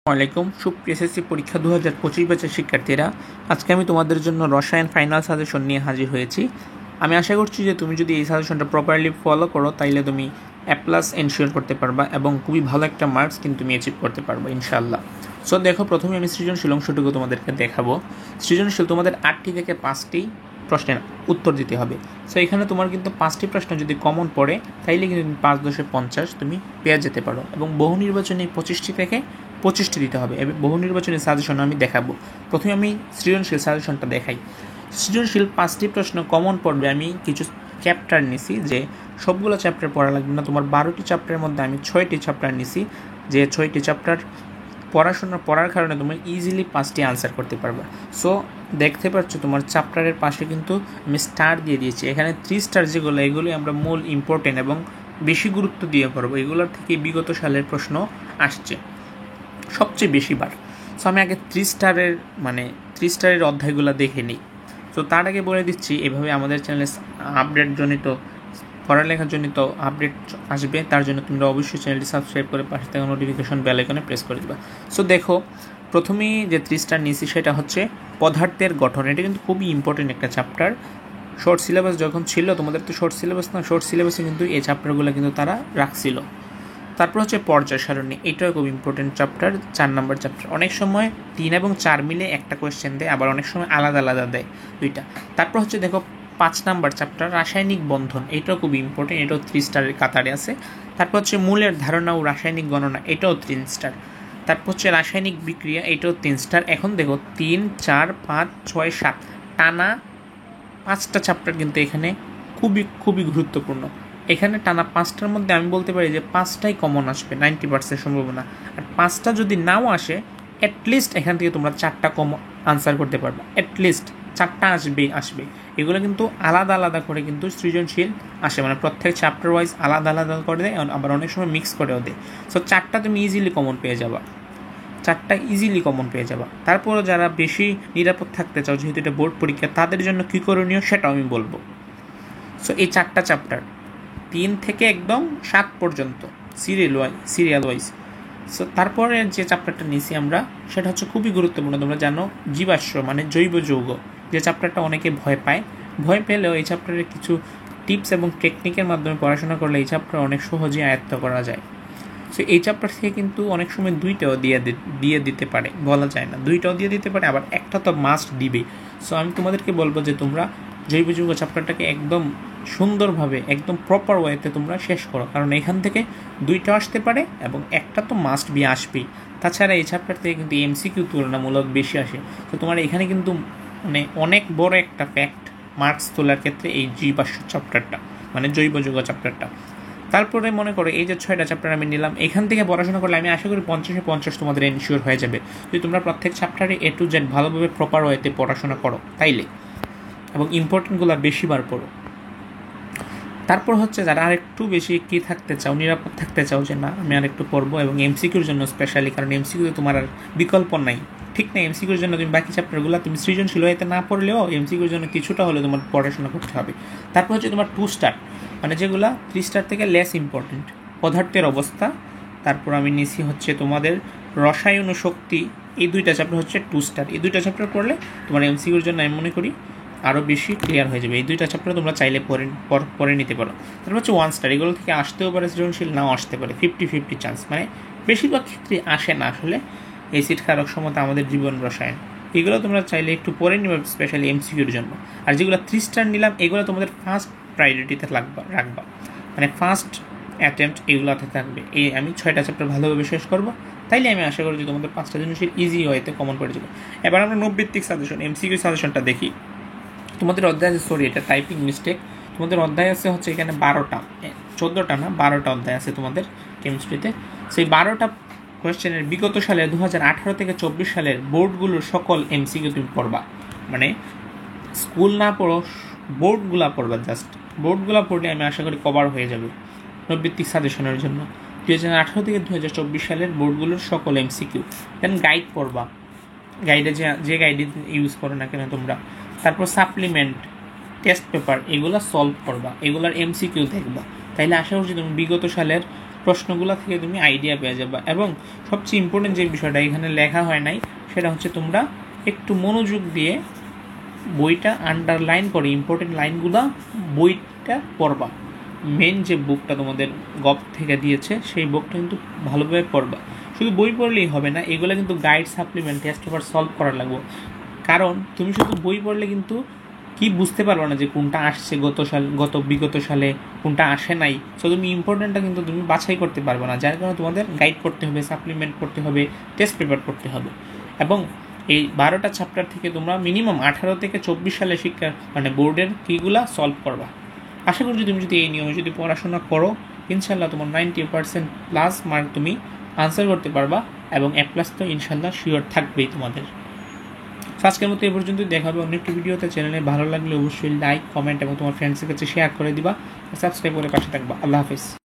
আসসালামাইকুম সুপ্রিয় এসএসসি পরীক্ষা 2025 ব্যাচের শিক্ষার্থীরা, আজকে আমি তোমাদের জন্য রসায়ন ফাইনাল সাজেশন নিয়ে হাজির হয়েছি। আমি আশা করছি যে তুমি যদি এই সাজেশনটা প্রপারলি ফলো করো তাইলে তুমি A+ এনশিওর করতে পারবা এবং খুবই ভালো একটা মার্কস কিন্তু তুমি অ্যাচিভ করতে পারবা ইনশাআল্লাহ। সো দেখো, প্রথমে আমি সৃজনশীল অংশটুকু তোমাদেরকে দেখাবো। সৃজনশীল তোমাদের 8টি থেকে 5টি প্রশ্নের উত্তর দিতে হবে। সো এখানে তোমার কিন্তু 5টি প্রশ্ন যদি কমন পড়ে তাইলে কিন্তু তুমি 5×10 তুমি পেয়ে যেতে পারো, এবং বহু নির্বাচনী 25টি থেকে 25টি দিতে হবে। বহু নির্বাচনী সাজেশন আমি দেখাবো। প্রথমে আমি সৃজনশীল সাজেশনটা দেখাই। সৃজনশীল 5টি প্রশ্ন কমন পড়বে। আমি কিছু চ্যাপ্টার নিছি, যে সবগুলো চ্যাপ্টার পড়া লাগবে না। তোমার 12টি চ্যাপ্টারের মধ্যে আমি 6টি চ্যাপ্টার নিছি, যে 6টি চ্যাপ্টার পড়ার কারণে তুমি ইজিলি 5টি আনসার করতে পারবে। সো দেখতে পাচ্ছ তোমার চ্যাপ্টারের পাশে কিন্তু আমি স্টার দিয়ে দিয়েছি। এখানে 3 স্টার যেগুলো, এগুলোই আমরা মূল ইম্পর্টেন্ট এবং বেশি গুরুত্ব দিয়ে পড়বো। এগুলোর থেকে বিগত সালের প্রশ্ন আসছে সবচেয়ে বেশিবার। সো আমি আগে 3 স্টারের অধ্যায়গুলো দেখে নিই। তো তার আগে বলে দিচ্ছি, এভাবে আমাদের চ্যানেলে আপডেটজনিত পড়ালেখাজনিত আপডেট আসবে, তার জন্য তোমরা অবশ্যই চ্যানেলটি সাবস্ক্রাইব করে পাশে থাকা নোটিফিকেশন বেল আইকনে প্রেস করে দেবা। সো দেখো, প্রথমেই যে 3 স্টার নিয়েছি সেটা হচ্ছে পদার্থের গঠন। এটা কিন্তু খুবই ইম্পর্টেন্ট একটা চ্যাপ্টার। শর্ট সিলেবাস যখন ছিল, তোমাদের তো শর্ট সিলেবাস না, শর্ট সিলেবাসে কিন্তু এই চ্যাপ্টারগুলো কিন্তু তারা রাখছিল। তারপর হচ্ছে পর্যায় সারণী, এটাও খুব ইম্পর্টেন্ট চ্যাপ্টার, 4 নম্বর চ্যাপ্টার। অনেক সময় 3 এবং 4 মিলে একটা কোয়েশ্চেন দেয়, আবার অনেক সময় আলাদা আলাদা দেয় দুইটা। তারপর হচ্ছে দেখো 5 নম্বর চ্যাপ্টার রাসায়নিক বন্ধন, এটাও খুব ইম্পর্টেন্ট, এটাও 3 স্টারের কাতারে আছে। তারপর হচ্ছে মূলের ধারণা ও রাসায়নিক গণনা, এটাও 3 স্টার। তারপর হচ্ছে রাসায়নিক বিক্রিয়া, এটাও 3 স্টার। এখন দেখো 3, 4, 5, 6, 7 টানা 5টা চ্যাপ্টার কিন্তু এখানে খুবই খুবই গুরুত্বপূর্ণ। এখানে টানা 5টার মধ্যে আমি বলতে পারি যে 5টাই কমন আসবে, 90% সম্ভাবনা। আর 5টা যদি নাও আসে, অ্যাটলিস্ট এখান থেকে তোমরা 4টা কমন আনসার করতে পারবে, অ্যাটলিস্ট 4টা আসবে। এগুলো কিন্তু আলাদা আলাদা করে কিন্তু সৃজনশীল আসে, মানে প্রত্যেক চ্যাপ্টার ওয়াইজ আলাদা আলাদা করে দেয়, আবার অনেক সময় মিক্স করেও দেয়। সো 4টা তুমি ইজিলি কমন পেয়ে যাবা, তারপরও যারা বেশি নিরাপদ থাকতে চাও, যেহেতু এটা বোর্ড পরীক্ষা, তাদের জন্য কী করণীয় সেটাও আমি বলবো। সো এই 4টা চ্যাপ্টার 3 থেকে একদম 7 পর্যন্ত সিরিয়াল ওয়াইজ। সো তারপরে যে চ্যাপ্টারটা নিয়েছি আমরা, সেটা হচ্ছে খুবই গুরুত্বপূর্ণ। তোমরা জানো জীবাশ্ম মানে জৈব যৌগ, যে চ্যাপ্টারটা অনেকে ভয় পেলেও এই চ্যাপ্টারের কিছু টিপস এবং টেকনিকের মাধ্যমে পড়াশোনা করলে এই চ্যাপ্টার অনেক সহজেই আয়ত্ত করা যায়। সো এই চ্যাপ্টার থেকে কিন্তু অনেক সময় 2টাও দিয়ে দিতে পারে, বলা যায় না, 2টাও দিয়ে দিতে পারে, আবার একটা তো মাস্ট দিবেই। সো আমি তোমাদেরকে বলবো যে তোমরা জৈব যৌগ চ্যাপ্টারটাকে একদম সুন্দরভাবে, একদম প্রপার ওয়েতে তোমরা শেষ করো, কারণ এখান থেকে 2টা আসতে পারে এবং একটা তো মাস্ট বি আসবেই। তাছাড়া এই চ্যাপ্টার থেকে কিন্তু এমসিকিউ তুলনামূলক বেশি আসে। তো তোমার এখানে কিন্তু মানে অনেক বড় একটা ফ্যাক্ট মার্কস তোলার ক্ষেত্রে এই জীবাশ্ম চ্যাপ্টারটা, মানে জৈব যৌগ চ্যাপ্টারটা। তারপরে মনে করো এই যে 6টা চ্যাপ্টার আমি নিলাম, এখান থেকে পড়াশোনা করলে আমি আশা করি 50-50 তোমাদের এনশিওর হয়ে যাবে, যদি তোমরা প্রত্যেক চ্যাপ্টারে A to Z ভালোভাবে প্রপার ওয়েতে পড়াশোনা করো তাইলে, এবং ইম্পর্টেন্টগুলো বেশিবার পড়ো। তারপর হচ্ছে যারা আরেকটু বেশি থাকতে চাও, নিরাপদ থাকতে চাও, যে না আমি আরেকটু পড়বো, এবং এমসিকিউর জন্য স্পেশালি, কারণ এমসিকিউতে তোমার আর বিকল্প নাই, ঠিক না? এমসিকিউর জন্য তুমি বাকি চ্যাপ্টারগুলো তুমি সৃজনশীল ওয়েতে না পড়লেও এমসিকিউর জন্য কিছুটা হলে তোমার পড়াশোনা করতে হবে। তারপর হচ্ছে তোমার 2 স্টার, মানে যেগুলো 3 স্টার থেকে লেস ইম্পর্টেন্ট, পদার্থের অবস্থা। তারপর আমি নিছি হচ্ছে তোমাদের রসায়ন ও শক্তি, এই 2টা চ্যাপ্টার হচ্ছে 2 স্টার। এই 2টা চ্যাপ্টার পড়লে তোমার এমসিকিউর জন্য আমি মনে করি আরও বেশি ক্লিয়ার হয়ে যাবে। এই 2টা চ্যাপ্টার তোমরা চাইলে পড়ে নিতে পারো। তারপর হচ্ছে 1 স্টার, এগুলো থেকে আসতেও পারে সৃজনশীল, নাও আসতে পারে, 50-50 চান্স, মানে বেশিরভাগ ক্ষেত্রে আসে না আসলে। অ্যাসিড ক্ষারক সমতা, আমাদের জীবন রসায়ন, এগুলো তোমরা চাইলে একটু পড়ে নিবে স্পেশালি এমসিকিউর জন্য। আর যেগুলো 3 স্টার নিলাম, এগুলো তোমাদের ফার্স্ট প্রায়োরিটিতে রাখবা, মানে ফার্স্ট অ্যাটেম্পট এগুলোতে থাকবে। এই আমি 6টা চ্যাপ্টার ভালোভাবে শেষ করবো, তাইলে আমি আশা করি যে তোমাদের 5টা সৃজনশীল ইজি ওয়েতে কমন পড়ে যাবে। এবার আমরা 90 সাজেশন এমসিকিউ সাজেশনটা দেখি। তোমাদের অধ্যায় আছে, এটা টাইপিং মিস্টেক, তোমাদের অধ্যায় আছে হচ্ছে এখানে 12টা, 14টা না 12টা অধ্যায় আছে তোমাদের কেমিস্ট্রিতে। সেই 12টা কোয়েশ্চেনের বিগত সালে 2018 থেকে 24 সালের বোর্ডগুলোর সকল এমসিকিউ তুমি পড়বা, মানে স্কুল না পড়ো, বোর্ডগুলা পড়বা, জাস্ট বোর্ডগুলা পড়লে আমি আশা করি কভার হয়ে যাবে 90 সাজেশনের জন্য। 2018 থেকে 2024 সালের বোর্ডগুলোর সকল এমসিকিউ। দেন গাইড পড়বা, গাইডে যে গাইডে ইউজ করো না কেন তোমরা। তারপর সাপ্লিমেন্ট, টেস্ট পেপার, এগুলো সলভ করবা, এগুলার এমসিকিউ দেখবা, তাইলে আশা করছি তুমি বিগত সালের প্রশ্নগুলো থেকে তুমি আইডিয়া পেয়ে যাবে। এবং সবচেয়ে ইম্পর্টেন্ট যে বিষয়টা এখানে লেখা হয় নাই সেটা হচ্ছে তোমরা একটু মনোযোগ দিয়ে বইটা আন্ডারলাইন করে ইম্পর্টেন্ট লাইনগুলো বইটা পড়বা। মেন যে বুকটা তোমাদের গপ থেকে দিয়েছে সেই বুকটা কিন্তু ভালোভাবে পড়বা। শুধু বই পড়লেই হবে না, এগুলো কিন্তু guide, supplement, test paper solve করা লাগবে। কারণ তুমি শুধু বই পড়লে কিন্তু কি বুঝতে পারবে না যে কোনটা আসছে বিগত সালে, কোনটা আসে নাই। সো তুমি ইম্পর্টেন্টটা কিন্তু তুমি বাছাই করতে পারবে না, যার কারণে তোমাদের গাইড পড়তে হবে, সাপ্লিমেন্ট পড়তে হবে, টেস্ট পেপার পড়তে হবে। এবং এই 12টা চ্যাপ্টার থেকে তোমরা মিনিমাম 18 থেকে 24 সালে শিক্ষা বোর্ডের কীগুলা সলভ করবা। আশা করি তুমি যদি এই নিয়মে যদি পড়াশোনা করো, ইনশাল্লাহ তোমার 90%+ মার্ক তুমি আনসার করতে পারবা, এবং A+ তো ইনশাল্লাহ শিওর থাকবেই তোমাদের। আজকের মতো এই পর্যন্ত, দেখা হবে অন্য একটি ভিডিওতে। চ্যানেলে ভালো লাগলে অবশ্যই লাইক, কমেন্ট এবং তোমার ফ্রেন্ডসের কাছে শেয়ার করে দিবা, সাবস্ক্রাইব করে পাশে থাকবা। আল্লাহ হাফিজ।